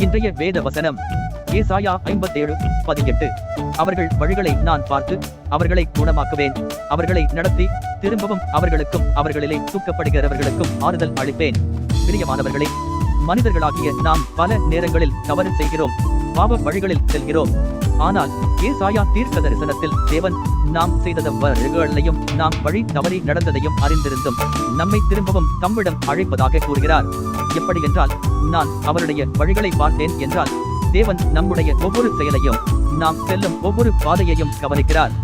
இன்றைய வேத வசனம் ஏசாயா 57:18. அவர்கள் வழிகளை நான் பார்த்து அவர்களை குணமாக்குவேன், அவர்களை நடத்தி திரும்பவும் அவர்களுக்கும் அவர்களிலே துக்கப்படுகிறவர்களுக்கும் ஆறுதல் அளிப்பேன். பிரியமானவர்களே, மனிதர்களாகிய நாம் பல நேரங்களில் தவறு செய்கிறோம், பாவ வழிகளில் செல்கிறோம். ஆனால் ஏசாயா தீர்க்க தரிசனத்தில் தேவன் நாம் செய்த வழிகளையும் நாம் வழி தவறி நடந்ததையும் அறிந்திருந்தும் நம்மை திரும்பவும் தம்மிடம் அழைப்பதாக கூறுகிறார். எப்படி என்றால், நான் அவருடைய வழிகளை பார்த்தேன் என்றால் தேவன் நம்முடைய ஒவ்வொரு செயலையும் நாம் செல்லும் ஒவ்வொரு பாதையையும் கவனிக்கிறார்.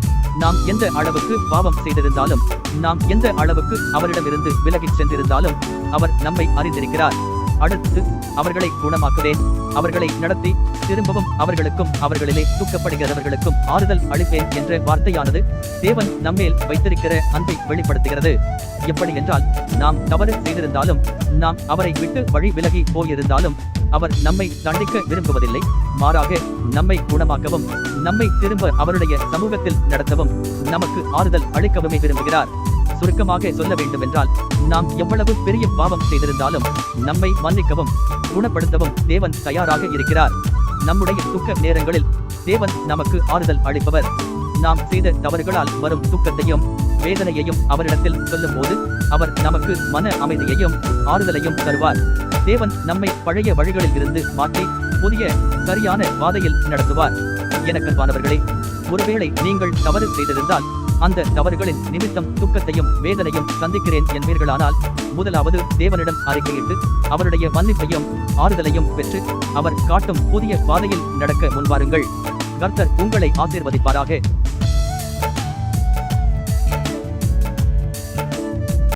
நாம் எந்த அளவுக்கு பாவம் செய்திருந்தாலும், நாம் எந்த அளவுக்கு அவரிடமிருந்து விலகிச் சென்றிருந்தாலும் அவர் நம்மை அறிந்திருக்கிறார். அடுத்து அவர்களை குணமாக்குவேன், அவர்களை நடத்தி திரும்பவும் அவர்களுக்கும் அவர்களிலே துக்கப்படுகிறவர்களுக்கும் ஆறுதல் அளிப்பேன் என்ற வார்த்தையானது தேவன் நம்மேல் வைத்திருக்கிற அன்பை வெளிப்படுத்துகிறது. எப்படி என்றால், நாம் தவறு செய்திருந்தாலும், நாம் அவரை விட்டு வழி விலகி போயிருந்தாலும் அவர் நம்மை தண்டிக்க விரும்புவதில்லை. மாறாக நம்மை குணமாக்கவும், நம்மை திரும்ப அவருடைய சமூகத்தில் நடத்தவும், நமக்கு ஆறுதல் அளிக்கவுமே விரும்புகிறார். சுருக்கமாக சொல்ல வேண்டுமென்றால், நாம் எவ்வளவு பெரிய பாவம் செய்திருந்தாலும் நம்மை மன்னிக்கவும் குணப்படுத்தவும் தேவன் தயாராக இருக்கிறார். நம்முடைய துக்க நேரங்களில் தேவன் நமக்கு ஆறுதல் அளிப்பவர். நாம் செய்த தவறுகளால் வரும் துக்கத்தையும் வேதனையையும் அவரிடத்தில் சொல்லும் போது அவர் நமக்கு மன அமைதியையும் ஆறுதலையும் தருவார். தேவன் நம்மை பழைய வழிகளில் இருந்து மாற்றி புதிய சரியான பாதையில் நடத்துவார். எனக்கன்பானவர்களே, ஒருவேளை நீங்கள் தவறு செய்திருந்தால் அந்த தவறுகளின் நிமித்தம் துக்கத்தையும் வேதனையும் சந்திக்கிறேன் என்பீர்களானால், முதலாவது தேவனிடம் அறிக்கையிட்டு அவருடைய மன்னிப்பையும் ஆறுதலையும் பெற்று அவர் காட்டும் புதிய பாதையில் நடக்க முன்வாருங்கள். கர்த்தர் உங்களை ஆசீர்வதிப்பாராக.